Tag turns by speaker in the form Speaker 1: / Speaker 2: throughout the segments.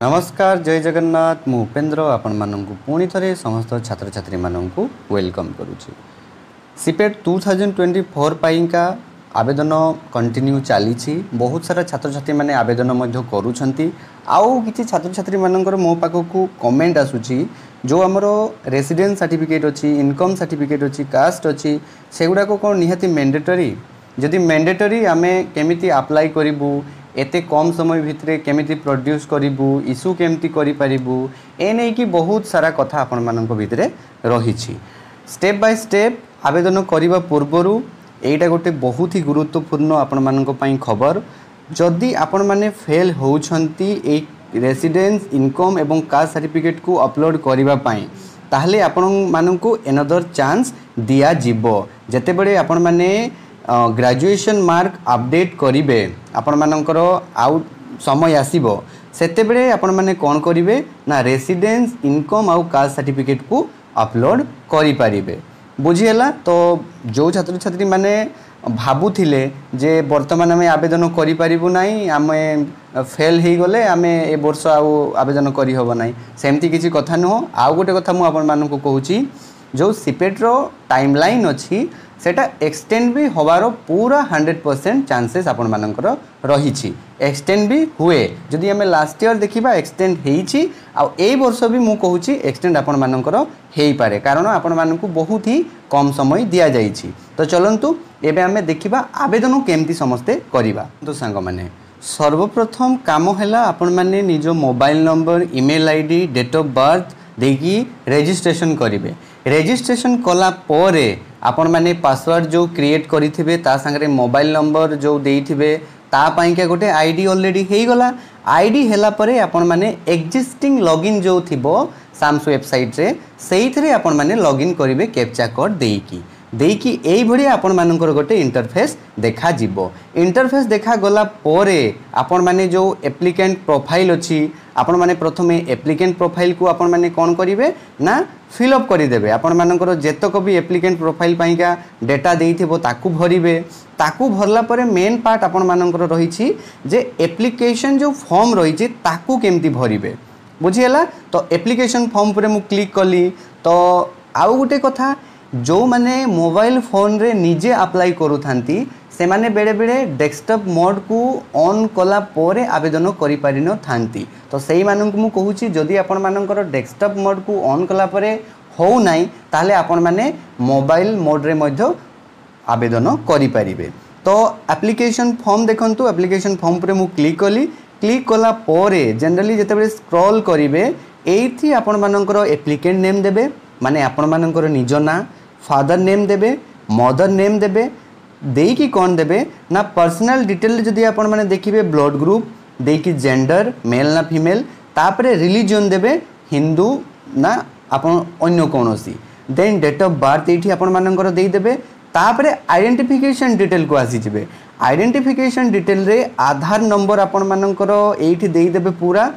Speaker 1: नमस्कार जय जगन्नाथ मु उपेन्द्र आपण माननकु पुणी थरे समस्त छात्र छात्री माननकु वेलकम करूची। सीपेट 2024 पाइंका आवेदन कंटिन्यू चली बहुत सारा छात्र छात्री माने आवेदन मध्य करूछंती। आउ किछि छात्र छात्री माननकर मो पाखकु कमेंट आसुची जो हमरो रेसिडेंस सर्टिफिकेट अछि, इनकम सर्टिफिकेट अछि, कास्ट अछि सेगुडा को कोन निहाती मैंडेटरी जदि मैंडेटरी आमे केमिति अप्लाई करिवु एते कम समय भितरे केमिति प्रोड्यूस करिवु इशू केमिति करि परिवु ए नै कि बहुत सारा कथा आपण मानक भितरे रहिछि। स्टेप बाय स्टेप आवेदन करिवा पूर्वरु एटा गोटे बहुत ही गुरुत्वपूर्ण आपण मानक पई खबर। जदि आपण माने फेल होउछंती ए रेसिडेंस इनकम एवं कास्ट सर्टिफिकेट को अपलोड करिवा पई ताहले आपण मानकु एनदर चांस दिया जिवो। जते बडे आपण माने ग्रेजुएशन मार्क अपडेट करिवे आपण मानकर आउ समय आसीबो सेते बेले आपण माने कोन करिवे ना रेसिडेंस इनकम आउ कास्ट सर्टिफिकेट को अपलोड करि परिबे। बुझी हला तो जो छात्र छात्री माने भाबुथिले जे वर्तमान में आवेदन करि परिबु नाही आमे फेल हे गले आमे ए वर्ष आउ आवेदन करि होबो नाही सेमती किछि कथा न हो। आउ गोटे कथा मु आपण मानकु कहूची जो सीपेट रो टाइमलाइन अछि सेटा एक्सटेंड भी होवारो पूरा 100% चांसेस आपण मानकर रहिछि। एक्सटेंड भी हुए जदि हमें लास्ट ईयर देखिबा एक्सटेंड हेइछि आ ए वर्ष भी मु कहूछि एक्सटेंड आपण मानकर हेइ पारे कारण आपण मानकु बहुत ही कम समय दिया जाइछि। तो चलंतु एबे हमें देखिबा आवेदन केमती समस्ते करिबा। तो सांग माने सर्वप्रथम काम हैला आपण माने निजो mobile number email ID date of birth देकी रजिस्ट्रेशन करिवे। रजिस्ट्रेशन कला परे आपण माने पासवर्ड जो क्रिएट करिथिबे ता संगे मोबाइल नंबर जो देइथिबे ता पई के गोटे आईडी ऑलरेडी हेइ गला। आईडी हेला परे आपण माने एक्जिस्टिंग लॉगिन जो थिबो साम्स वेबसाइट रे सेइथरे आपण माने लॉगिन करिवे कैप्चा कोड देइकी एई भडी आपण मानकर गोटे इंटरफेस देखा जिवो। इंटरफेस देखा गला परे आपण माने जो एप्लिकेंट प्रोफाइल अछि आपण माने प्रथमे एप्लिकेंट प्रोफाइल को आपण माने कोन करिवे ना फिल अप करि देबे। आपण मानकर जेतक भी एप्लिकेंट प्रोफाइल पाइका डेटा देइथिबो ताकू भरिवे। ताकू भरला परे मेन पार्ट आपण मानकर रहिछि जे एप्लिकेशन जो फॉर्म रहिछि ताकू केमती भरिवे बुझियला। तो एप्लिकेशन फॉर्म पर मु क्लिक कली तो आउ गोटे कथा जो माने मोबाइल फोन रे निजे अप्लाई करू थांती से माने बेड़े बेड़े डेस्कटॉप मोड को ऑन कला पोरे आवेदन करि पारि न थांती। तो सेही मानन को मु कहूची जदि आपण मानकर डेस्कटॉप मोड को ऑन कला परे हो नाही ताले आपण माने मोबाइल मोड रे मध्य आवेदन करि परिबे। तो एप्लिकेशन फॉर्म देखंतु एप्लिकेशन फॉर्म पर मु क्लिक कली। क्लिक कला पोरे जनरली जते बेले स्क्रॉल करिवे एथि आपण मानकर एप्लिकेंट नेम देबे माने आपण मानकर निज ना फादर नेम देबे मदर नेम देबे देकी कौन देबे ना पर्सनल डिटेल जदि आपण माने देखिबे ब्लड ग्रुप देकी जेंडर मेल ना फीमेल तापरे रिलीजन देबे हिंदू ना आपण अन्य कोनोसी देन डेट ऑफ बर्थ एठी आपण मानकर देई देबे। तापरे आइडेंटिफिकेशन डिटेल को आसी जिबे। आइडेंटिफिकेशन डिटेल रे आधार नंबर आपण मानकर एठी देई देबे पूरा।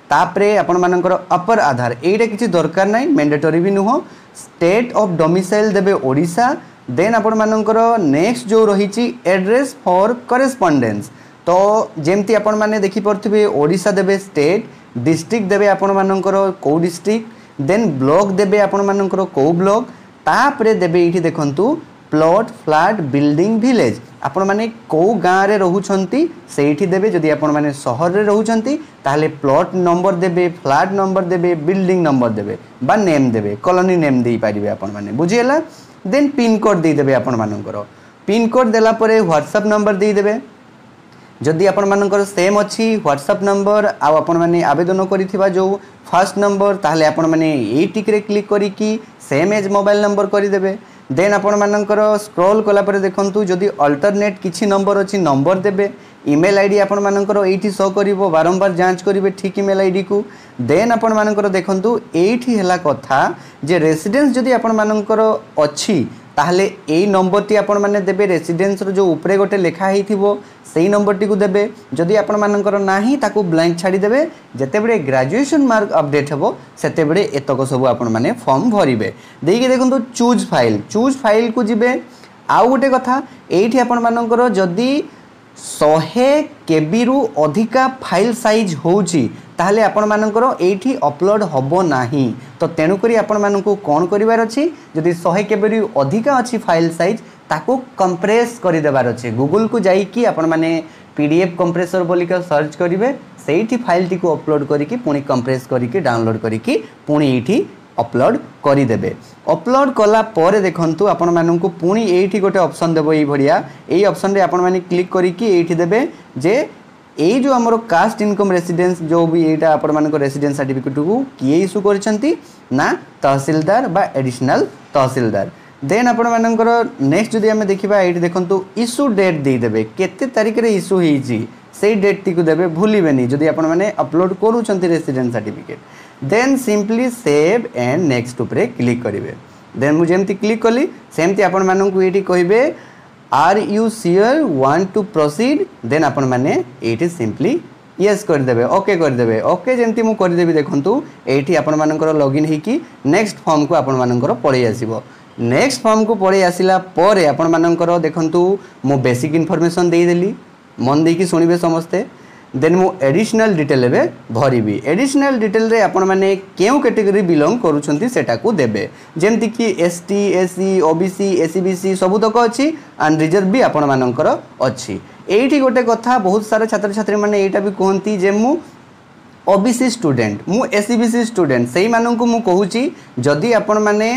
Speaker 1: तापरे आपण मानकर अपर आधार एटा किछि दरकार नाही मैंडेटरी भी नुहो। स्टेट ऑफ डोमिसाइल देबे ओडिशा। देन आपण मानकर नेक्स्ट जो रहिछि एड्रेस फॉर करेस्पोंडेंस तो जेमती आपण माने देखि परथिबे ओडिशा देबे स्टेट डिस्ट्रिक्ट देबे आपण मानकर को डिस्ट्रिक्ट देन ब्लॉक देबे आपण मानकर को ब्लॉक तापरे देबे एठी देखंतु प्लॉट फ्लैट बिल्डिंग विलेज आपण माने को गाँ रे रहउछंती सेठी देबे। जदि आपण माने शहर रे रहउछंती ताहले प्लॉट नंबर देबे फ्लैट नंबर देबे बिल्डिंग नंबर देबे बा नेम देबे कॉलोनी नेम देई पारिबे आपण माने बुझियला। देन पिन कोड दे देबे आपण मानकर पिन कोड देला परे व्हाट्सएप नंबर दे देबे। जदि आपण मानकर सेम अछि व्हाट्सएप नंबर आ आपण माने आवेदन करिथिबा जो फर्स्ट नंबर ताहले आपण माने एई टिक रे क्लिक करी कि सेम एज मोबाइल नंबर करि देबे। देन आपण मानकर स्क्रॉल कला परे देखंतु जदि अल्टरनेट किछि नंबर अछि नंबर देबे। ईमेल आईडी आपण मानकर एठी शो करिवो बारंबार जांच करिवे ठीक ईमेल आईडी को। देन आपण मानकर देखंतु एठी हैला कथा जे रेसिडेंस जदि आपण मानकर अछि ताहले एई नंबर टी आपण माने देबे। रेसिडेंस रो जो ऊपरे गोटे लेखा हेइथिबो सेही नंबर टी को देबे। जदि आपण मानकर नाही ताकू ब्लैंक छाडी देबे। जते बेले ग्रेजुएशन मार्क अपडेट हेबो सेते बेले एतक सब आपण माने फॉर्म भरिबे। देकी देखंतु चूज फाइल को जिबे। आउ गोटे कथा एठी आपण मानकर जदि 100 केबी रु अधिका फाइल साइज होउची ताहले आपण मानकर एठी अपलोड हबो नाही। तो तेणुकरी आपण मानकू कौन करिवार अछि जदि 100 केबी रु अधिका अछि फाइल साइज ताको कंप्रेस करि देबार अछि। गूगल को जाई कि आपण माने पीडीएफ कंप्रेसर बोलिका सर्च करिवे सेठी फाइल टी को अपलोड करिकि पुणी कंप्रेस करिकि डाउनलोड करिकि पुणी एठी अपलोड करिदेबे। अपलोड कला परे देखंतु आपण मानकू पुणी एठी गोटे ऑप्शन देबो ई भडिया एई ऑप्शन रे आपण माने क्लिक करिकि एठी देबे जे एई जो हमरो कास्ट इनकम रेसिडेंस जो भी एटा आपण मानको रेसिडेंस सर्टिफिकेट को किए इशू करछंती ना तहसीलदार बा एडिशनल तहसीलदार। देन आपण मानकर नेक्स्ट जदि हमें देखिबा एठी देखंतु इशू डेट दे देबे केते तारिख रे इशू हेची सेई डेट टी को देबे भूलिबेनी जदि आपण माने अपलोड करूछंती residence certificate. Then simply save and next उपरे क्लिक करिवे। देन मु जेमती क्लिक कली सेमती आपण माननकू एठी कहिबे are you sure want to proceed then आपण माने एठी सिंपली यस कर देबे ओके कर देबे। ओके जेमती मु कर देबी देखंतु एठी आपण मानकर लॉगिन हे कि नेक्स्ट फॉर्म को आपण मानकर पळै आसीबो। नेक्स्ट फॉर्म को पळै आसिला परे आपण मानकर देखंतु मु बेसिक इन्फॉर्मेशन देई देली मन देकी सुनिबे समस्ते। देन मु एडिशनल डिटेल एबे भरिबी। एडिशनल डिटेल रे आपण माने केउ कैटेगरी बिलोंग करूछंती सेटा को देबे जेमति कि एसटी एससी ओबीसी एससीबीसी सब तक अछि एंड रिजर्व भी आपण मानकर अछि। एठी गोटे कथा बहुत सारा छात्र छात्री माने एटा भी कहंती जे मु ओबीसी स्टूडेंट मु एससीबीसी स्टूडेंट सेही माननकु मु कहूची जदी आपण माने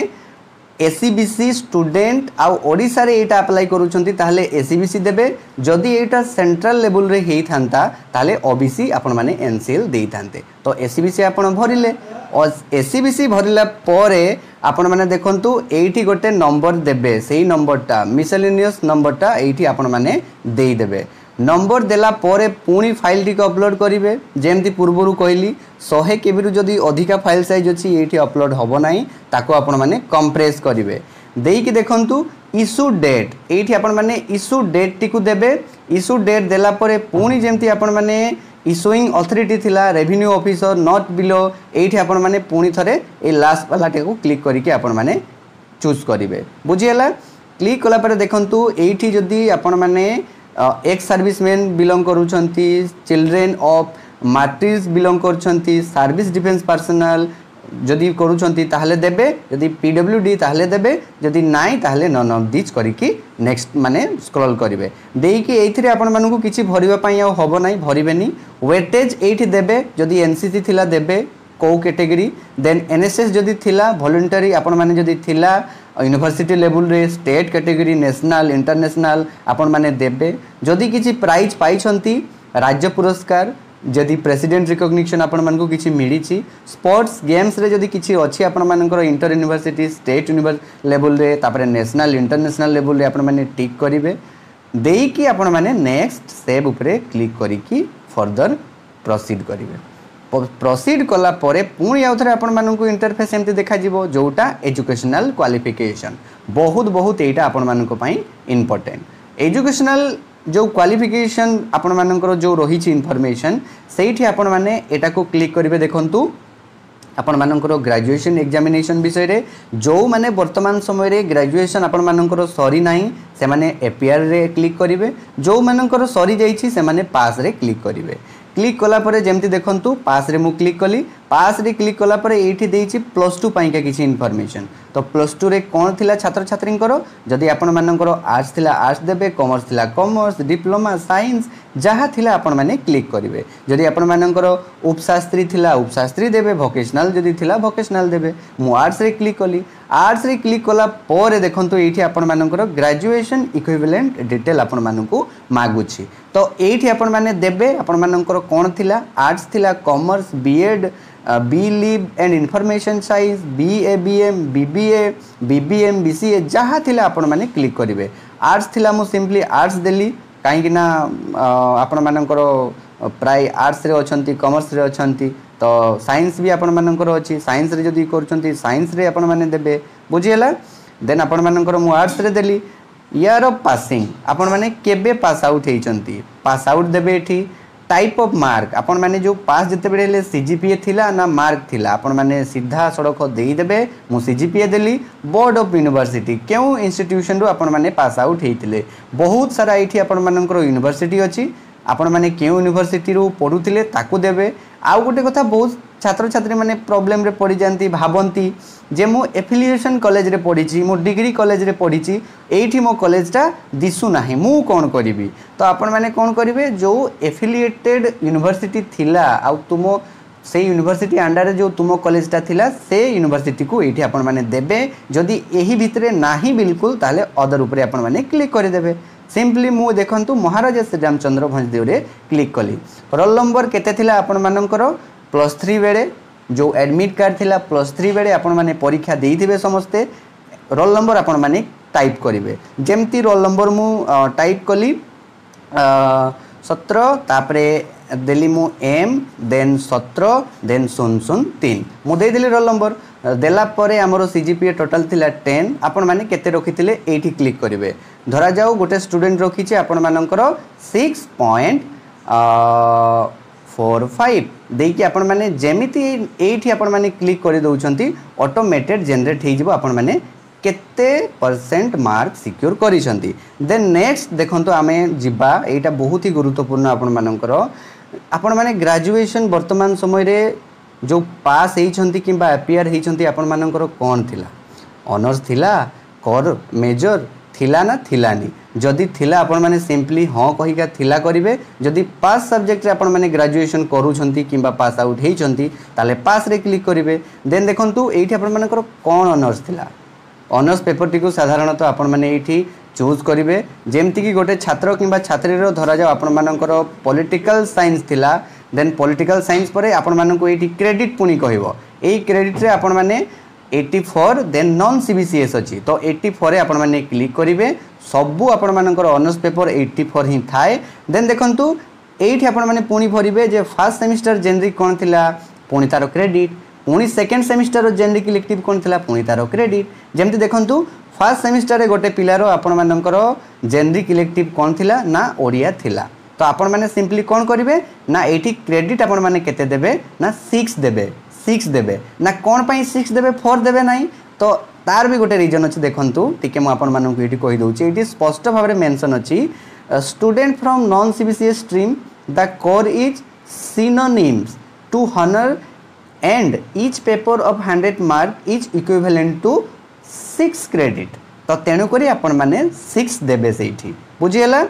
Speaker 1: एससीबीसी स्टूडेंट आउ ओडिसा रे एटा अप्लाई करूछंती ताहले एससीबीसी देबे जदी एटा सेंट्रल लेवल रे हेई थांता ताहले ओबीसी आपण माने एनसीएल देई थांते। तो एससीबीसी आपण भरिले और एससीबीसी भरिला परे आपण माने देखंतु एठी गोटे नंबर देबे सेही नंबरटा मिसलेनियस नंबरटा एठी आपण माने देई देबे। नंबर देला परे पुणी फाइल टी को अपलोड करिवे जेमती पूर्वरु कहली 100 केबी रु जदी अधिका फाइल साइज अछि एठी अपलोड हबो नाही ताको आपण माने कंप्रेस करिवे। देई कि देखंतु इशू डेट एठी आपण माने इशू डेट टी को देबे। इशू डेट देला परे पुणी जेमती आपण माने इशूइंग अथॉरिटी थिला रेवेन्यू ऑफिसर नॉट बिलो एठी आपण माने पुणी थरे ए लास्ट वाला टे को क्लिक करिके आपण माने चूज करिवे। बुझियला क्लिक कला परे देखंतु एठी जदी आपण माने एक्स सर्विसमैन बिलोंग करूछंती चिल्ड्रेन ऑफ मार्टिर्स बिलोंग करूछंती सर्विस डिफेंस पर्सनल जदी करूछंती ताहले देबे जदी पीडब्ल्यूडी ताहले देबे जदी नाइ ताहले नन ऑफ दिस करिकि नेक्स्ट माने स्क्रॉल करिवे। देई कि एथिरे आपण मानकू किछि भरिबा पई आ हबो नाही भरिबेनी। वेटेज एठी देबे जदी एनसीसी थिला देबे को कैटेगरी देन एनएसएस जदी थिला वॉलंटरी आपण माने जदी थिला यूनिवर्सिटी लेवल रे स्टेट कैटेगरी नेशनल इंटरनेशनल आपण माने देबे। जदी किछि प्राइज पाइछंती राज्य पुरस्कार जदी प्रेसिडेंट रिकॉग्निशन आपण मानकू किछि मिलिछि स्पोर्ट्स गेम्स रे जदी किछि अछि आपण मानकर inter university state university level रे तापरे नेशनल इंटरनेशनल लेवल रे आपण माने टिक करिवे। देई कि आपण माने नेक्स्ट सेव उपरे क्लिक करिकि फर्दर प्रोसीड करिवे। प्रोसीड कला परे पुणी आउथरे आपण मानकू इंटरफेस एमती देखा जिवो जोटा एजुकेशनल क्वालिफिकेशन बहुत बहुत एटा आपण मानकू पई इंपोर्टेंट। एजुकेशनल जो क्वालिफिकेशन आपण मानकर जो रही इनफॉरमेशन सेठी आपण माने एटा को क्लिक करिवे। देखंतु आपण मानकर ग्रेजुएशन एग्जामिनेशन विषय रे जो माने वर्तमान समय रे ग्रेजुएशन आपण मानकर सरी नाही से माने एपीआर रे क्लिक करिवे। जो मानकर सरी जाईछि से माने पास रे क्लिक करिवे। क्लिक कला परे जेमती देखंतु पास रे मु क्लिक कली पास रे क्लिक कला परे एठी देइछि +2 पाई का किछि इनफॉरमेशन। तो +2 रे कोन थिला छात्र छात्री करो जदी आपण मानकर आर्ट्स थिला आर्ट्स देबे कॉमर्स थिला कॉमर्स डिप्लोमा साइंस जहा थिला आपण माने क्लिक करिवे। जदी आपण मानकर उपशास्त्री थिला उपशास्त्री देबे वोकेशनल जदी थिला वोकेशनल देबे। मु आर्ट्स रे क्लिक कली आर्ट्स रे क्लिक कला परे देखंतु एठी आपण मानकर ग्रेजुएशन इक्विवेलेंट डिटेल आपण मानकू मागुछि। तो एठी आपण माने देबे आपण मानकर कोन थिला आर्ट्स थिला commerce BEd B lib and information science BABM BBA BBM BCA जहा थिला आपण माने क्लिक करिवे। आर्ट्स थिला मु सिंपली आर्ट्स देली काहे ना आपण मानकर प्राय आर्ट्स रे अछंती कॉमर्स रे अछंती तो साइंस भी आपण मानकर अछि साइंस रे जदी करछंती साइंस रे आपण माने देबे। बुझियला देन आपण मानकर मु आर्ट्स रे देली ईयर ऑफ पासिंग आपण माने केबे पास आउट हेचंती पास आउट देबे एठी टाइप ऑफ मार्क आपण माने जो पास जते बेले सीजीपीए थिला ना मार्क थिला आपण माने सीधा सड़क दे देबे मु CGPA Delhi board of university क्यों इंस्टीट्यूशन रो आपण माने पास आउट हेतिले बहुत सारा एठी आपण मानकर यूनिवर्सिटी अछि आपण माने क्यों यूनिवर्सिटी रो पढुतिले ताकू देबे आउ गोटे कथा बहुत छात्र छात्री माने प्रॉब्लम रे पड़ी जानती भाबंती जे मु एफिलिएशन कॉलेज रे पढ़ी मु डिग्री कॉलेज रे पढ़ी एठी मो कॉलेजटा दिसु नाही मु कोन करिवि तो आपण माने कोन करिवे जो एफिलिएटेड यूनिवर्सिटी थिला आ तुम से यूनिवर्सिटी अंडर जो तुम कॉलेजटा थिला से यूनिवर्सिटी को एठी आपण माने देबे जदि एही भितरे नाही बिल्कुल ताले अदर ऊपर आपण माने क्लिक कर देबे सिंपली मु देखंतु महाराजा श्री रामचंद्र भंजदेव रे क्लिक कली रोल नंबर केते थिला आपण मानकर +3 बेले जो एडमिट कार्ड थिला +3 बेले आपण माने परीक्षा देइथिबे समस्ते रोल नंबर आपण माने टाइप करिवे जेमती रोल नंबर मु टाइप कली 17 तापरे देली मु एम देन 17 देन 003 मु दे देली रोल नंबर देला परे हमरो सीजीपीए टोटल थिला 10 आपण माने केते रखिथिले एठी क्लिक करिवे धरा जाऊ गोटे स्टूडेंट रखिचे आपण मानकर 6.45 देकी आपण माने जेमिति एठी आपण माने क्लिक करि दउछंती ऑटोमेटेड जनरेट हे जिवो आपण माने केते परसेंट मार्क सिक्योर करिसंती देन नेक्स्ट देखंतु आमे जिबा एटा बहुत ही गुरुत्वपूर्ण आपण मानकर आपण माने ग्रेजुएशन वर्तमान समय रे जो पास हेइछंती किबा अपीयर हेइछंती आपण मानकर कोन थिला ऑनर्स थिला कोर मेजर थिला ना थिलानी जदि थिला आपण माने सिंपली हां कहिका थिला करिवे जदि पास सब्जेक्ट रे आपण माने ग्रेजुएशन करूछंती किबा पास आउट हेइछंती ताले पास रे क्लिक करिवे देन देखंतु एठी आपण मानकर कोन ऑनर्स थिला ऑनर्स पेपर टी को साधारणतः आपण माने एठी चूज करिवे जेमति कि गोटे छात्र किबा छात्री रो धरा जाव आपण मानकर पॉलिटिकल साइंस थिला देन पॉलिटिकल साइंस परे आपण माननको एठी क्रेडिट पुनी कहइबो एई क्रेडिट रे आपण माने 84 देन नॉन सीबीसीएस अछि तो 84 रे आपण माने क्लिक करिवे सबु आपण मानकर ऑनर्स पेपर 84 ही थाए देन देखंतु एठी आपण माने पुनी भरिवे जे फर्स्ट सेमिस्टर जेनरिक कोन थिला पुनी तारो क्रेडिट पुनी सेकंड सेमिस्टर जेनरिक इलेक्टिव कोन थिला पुनी तारो क्रेडिट जेमति देखंतु फर्स्ट सेमिस्टर रे गोटे पिलारो आपण मानकर जेनरिक इलेक्टिव कोन थिला ना ओडिया थिला तो आपण माने सिंपली कोन करिवे ना एठी क्रेडिट आपण माने केते देबे ना 6 देबे ना कोन पई 6 देबे 4 देबे नाही तो तार भी गोटे रीजन अछि देखंतु टिके म आपण मानन को एठी कहि दउची एठी स्पष्ट भाबरे मेंशन अछि student from non CBCS stream the core is synonyms to honour and each paper of 100 mark is equivalent to 6 credit तो तेनु करी आपण माने 6 देबे सेठी बुझियला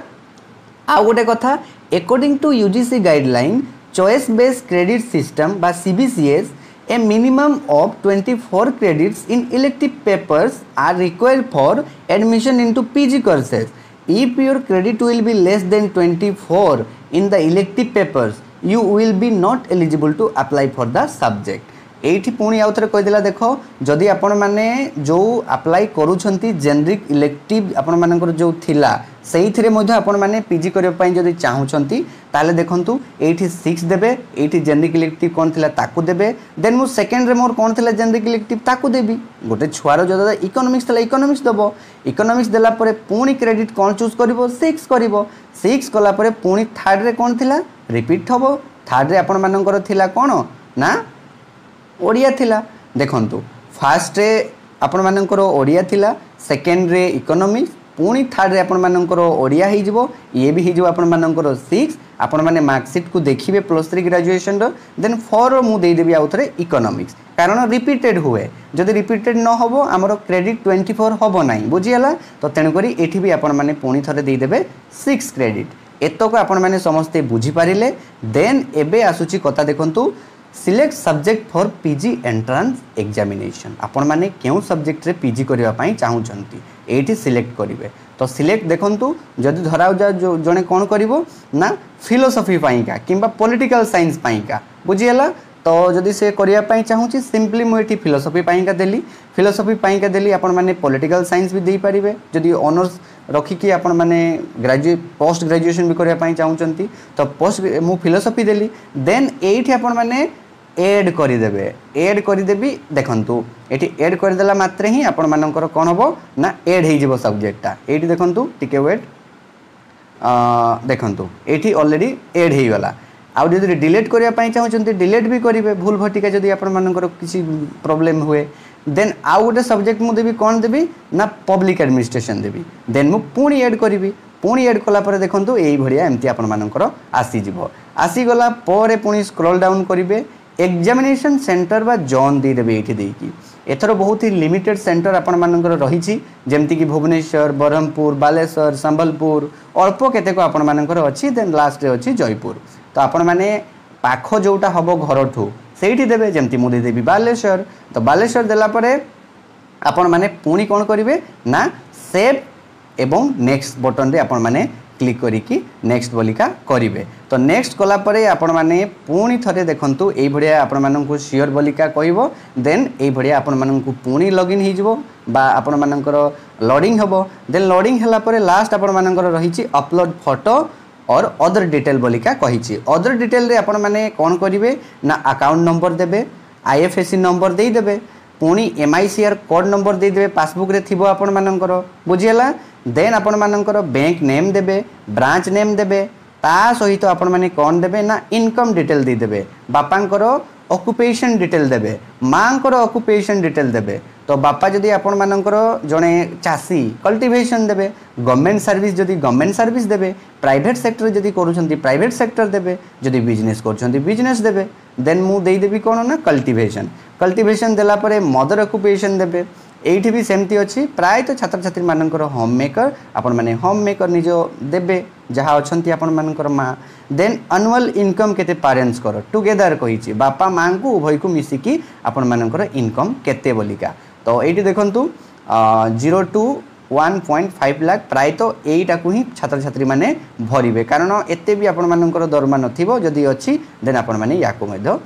Speaker 1: आ गोटे कथा according to UGC guideline choice based credit system बा CBCS a minimum of 24 credits in elective papers are required for admission into PG courses. If your credit will be less than 24 in the elective papers, you will be not eligible to apply for the subject. एठी पुणी आउ थरे कहिदेला देखो जदि आपण माने जो apply करूछंती generic elective आपण मानकर जो थिला सेही थरे मध्ये आपण माने पीजी करे पई जदि चाहुछंती ताले देखंतु एठी 6 देबे एठी जेनरिक इलेक्टिव कोन थिला ताकू देबे देन मु सेकंड रे मोर कोन थिला जेनरिक इलेक्टिव ताकू देबी गोटे छुआरो जदा इकोनॉमिक्स थिला इकोनॉमिक्स दबो इकोनॉमिक्स देला परे पुणी क्रेडिट कोन चूज करिवो 6 करिवो 6 कला परे पुणी थर्ड रे कोन थिला रिपीट हबो थर्ड रे आपण मानकर थिला कोन ना ओडिया थिला देखंतु फर्स्ट रे आपण मानकर ओडिया थिला सेकंड रे इकोनॉमिक्स पुणी थर्ड रे आपण मानकर ओडिया ही जिवो ये भी ही जो आपण मानकर 6 आपण माने मार्कशीट को देखिबे +3 ग्रेजुएशन रो देन 4 मु दे देबी आउ थरे इकोनॉमिक्स कारण रिपीटेड हुए जदि रिपीटेड न होबो हमरो क्रेडिट 24 होबो नाही बुझियला तो तेन करी एठी भी आपण माने पुणी थरे दे देबे 6 क्रेडिट एतको आपण माने समस्ते बुझी पारिले देन एबे आसुची कथा देखंतु select subject for PG entrance examination आपण माने केउ सब्जेक्ट रे पीजी करिवा पई चाहुचंती एठी सिलेक्ट करिवे तो सिलेक्ट देखंतु जदि धराउ जा जो जने कोन करिवो ना फिलोसफी पई का किबा पॉलिटिकल साइंस पई का बुझियला तो जदि से करिया पई चाहुची सिंपली मु एठी फिलोसफी पई का देली आपण माने पॉलिटिकल साइंस भी देई परिबे जदि ऑनर्स रखी कि आपण माने ग्रेजुएट पोस्ट ग्रेजुएशन भी करिया पई चाहुचंती तो पोस्ट मु फिलोसफी देली देन एठी आपण माने ऐड करि देबी देखंतु एठी ऐड करि देला मात्रे ही आपण मानकर कोन होबो ना ऐड हे जिवो सब्जेक्टटा एठी देखंतु टिके वेट देखंतु एठी ऑलरेडी ऐड हे गला आउ जदि डिलीट करने चाहते डिलीट भी करेंगे भूल भटिका जदि आपर किसी प्रोब्लेम हुए देन आउ गोटे सब्जेक्ट मुझे देवी कौन देवी ना पब्लिक एडमिनिस्ट्रेशन देवी देन मु पुणी एड करी पुणी एड कलापर देखो यही भाया एमती आपर आसीज आसीगला पुणी स्क्रॉल डाउन करेंगे एग्जामिनेशन सेंटर बा जोन देदेवे ये देकी एथर बहुत ही लिमिटेड सेंटर आपण मानकर रही जमती कि भुवनेश्वर ब्रह्मपुर बालेश्वर संबलपुर अल्प केतेक आपण मानकर अच्छी देन लास्ट अच्छी जयपुर तो आपण माने पाख जोटा हम घर ठू से देवे जमती मुझे देवी बालेश्वर तो बालेश्वर देलापर आपण माने पुणी कौन करेंगे ना सेव एवं नेक्स्ट बटन रे आपण माने क्लिक करिकी नेक्स्ट बोलिका करेंगे तो नेक्स्ट कलापर आपण माने पुणी थरे देखंतु एई भडिया आपण माननकु श्योर बोलिका कहबो देन एई भडिया आपण माननकु पुणी लॉगिन ही जबो बा आपण माननकर लोडिंग हबो देन लोडिंग हला परे लास्ट आपण माननकर रहिछि अपलोड फोटो और अदर डिटेल बोलिका कहिछि अदर डिटेल रे आपण माने कोन करिवे ना अकाउंट नंबर देबे आईएफएससी नंबर देई देबे पुणी एमआईसीआर कोड नंबर दे देबे पासबुक रे थिबो आपण माननकर बुझियला देन आपण माननकर बैंक नेम देबे ब्रांच नेम देबे ता सहित आपण माने कोन देबे ना इनकम डिटेल दे देबे बापांकर ऑक्युपेशन डिटेल देबे मांकर ऑक्युपेशन डिटेल देबे तो बापा जदि आपण माननकर जणे चासी कल्टीवेशन देबे गवर्नमेंट सर्विस जदि गवर्नमेंट सर्विस देबे प्राइवेट सेक्टर जदि करूछंती प्राइवेट सेक्टर देबे जदि बिजनेस करूछंती बिजनेस देबे देन मु देई देबी कोन ना कल्टीवेशन कल्टीवेशन देला परे मदर ऑक्युपेशन देबे एठी भी सेमती अच्छी प्राय तो छात्र छात्री मानकर होम मेकर आपण माने होम मेकर निज देबे जहाँ अच्छी आपण मानकर माँ देन अनुअल इनकम केते पेरेंट्स कर टुगेदर कही बापा माँ को उभय को मिसिकी आपण मानकर इनकम केते बोलिका तो ये देखु 0 to 1.5 लाख प्राय तो यहीटा को ही छात्र छात्री माने भरिवे कारण एते भी आपण मानकर दरमा नथिबो जदि अच्छी देन आपण माने याको मध्य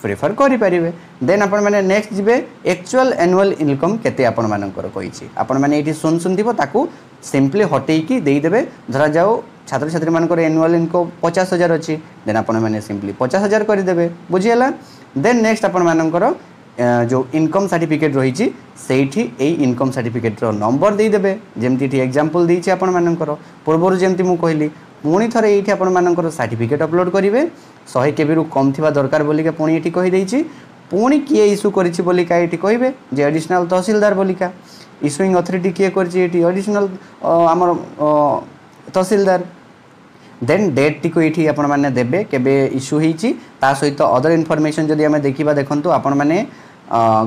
Speaker 1: प्रिफर करें देन आपण मैंने नेक्स्ट जी एक्चुअल एनुअल इनकम केते आपण मानकर कही आपण मैंने ये सुन ताकू सिंपली हटेकी देदेवे धरा जाओ छात्र छात्री मानकर एनुअल इनकम 50,000 अच्छी देन आपण मैंने सिंपली 50,000 करदेवे बुझीगला देन नेक्स्ट आपण मानकर जो इनकम सर्टिफिकेट रही से इनकम सर्टिफिकेट नंबर देदेवे जमती एग्जांपल देछि आपण मानकर पूर्व जमती मु कहली पुणी थे ये आपण मानकर सर्टिफिकेट अपलोड करेंगे 100 KB रु कम थिबा दरकार बोलिका पुणी ये कही देछि पुणी किए इश्यू करिछि बोलिका ये कहबे जे एडिशनल तहसीलदार बोलिका इश्यूइंग अथॉरिटी किए करिछि एटी एडिशनल आमर तहसीलदार देन डेट टी को ये आपण माने देबे केबे इश्यू होईछि ता सहित अदर इनफॉरमेशन जदि हमें देखिबा देखंतु आपण माने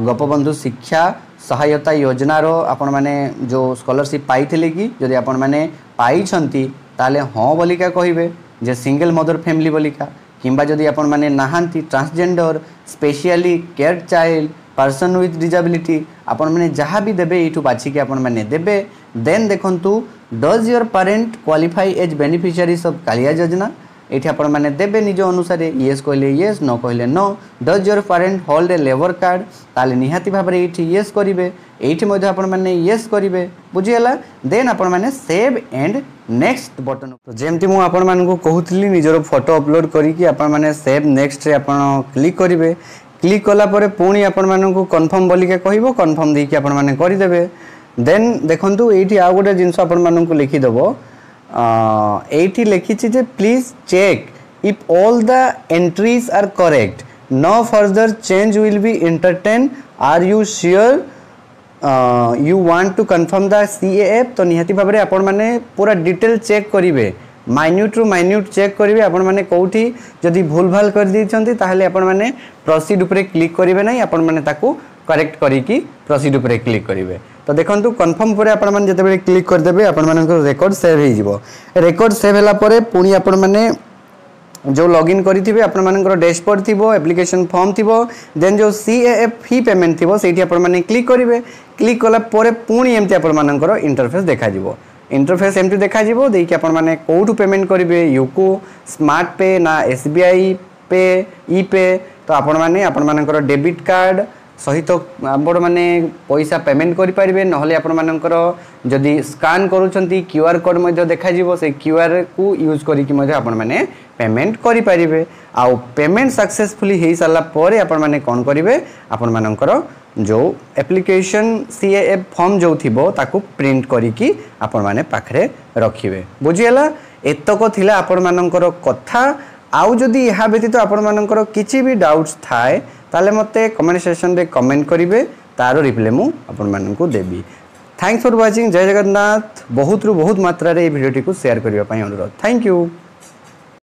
Speaker 1: गोपबंधु शिक्षा सहायता योजनार आपण माने जो स्कॉलरशिप पाइथिले कि जदि आपण माने पाइछंती ताले हाँ बोलिका कहबे जे सिंगल मदर फैमिली बोलिका किंबा जदि आपण माने नाहांती transgender specially care child person with disability आपण माने जहाँ भी देबे एठू बाछी के आपण माने देबे देन देखंतु does your parent qualify as beneficiaries of Kalia योजना ये आपण माने देबे निज अनुसार येस कहले येस नो कहले no does your parent hold a labour card ताले निहाती भाबरे एठी येस करिवे एठी मध्ये आपण माने येस करिवे बुझियला देन आपण माने सेव एंड नेक्स्ट बटन तो जेमती मु आपण मानकु कहूतली निजर फोटो अपलोड करी कि आपण माने सेव नेक्स्ट रे आपण क्लिक करिवे क्लिक कला परे पुणी आपण मानकु कन्फर्म बोलिके कहबो कन्फर्म देकी आपण माने करि देबे देन देखंतु एठी आ गोटे जिंस आपण मानकु लिखि देबो एठी लिखिछि जे please check if all the entries are correct no further change will be entertain are you sure you want to confirm the CAF तो निहाती भाबरे आपण माने पूरा डिटेल चेक करिवे माइन्यूट रु माइन्यूट चेक करिवे आपण माने कोठी जदी भूल भाल कर दैछंती ताहले आपण माने प्रोसीड ऊपर क्लिक करिवे नै आपण माने ताकू करेक्ट करिकी प्रोसीड ऊपर क्लिक करिवे तो देखंतु कन्फर्म परे आपण माने जते बेले क्लिक कर देबे आपण माने रिकॉर्ड सेव हे जिवो रिकॉर्ड सेव हला परे पुनी आपण माने जो लॉगिन करिथिबे आपण मानकर डैशबोर्ड थिबो एप्लिकेशन फॉर्म थिबो देन जो CAF फी पेमेंट थिबो सेठी आपण माने क्लिक करिवे क्लिक कला परे पुनी एमती आपण मानकर इंटरफेस देखा जिवो इंटरफेस एमती देखा जिवो देकी आपण माने कोठु पेमेंट करिवे यूको स्मार्ट पे ना SBI पे ई पे तो आपण माने आपण मानकर डेबिट कार्ड सहित आपण माने पैसा पेमेंट करि परिबे नहले आपण मानकर जदी स्कैन करूछंती QR कोड मध्ये देखा जिवो से QR को यूज करी कि मध्ये आपण माने पेमेंट करि परिबे आ पेमेंट सक्सेसफुली हे साला परे आपण माने कोन करिवे आपण मानकर जो एप्लिकेशन CAF फॉर्म जो थिबो ताकू प्रिंट करी कि आपण माने पाखरे रखिवे बुझियला एतको थिला आपण मानकर कथा आउ जदि यह व्यतीत आपंकर किसी भी डाउट्स थाए ताले मते कमेंट सेक्शन रे कमेंट करेंगे तार रिप्लाई मु आपण को देवी। Thanks for watching. जय जगन्नाथ। बहुत रु बहुत मात्रा रे भिडियोटी को शेयर करने अनुरोध। Thank you.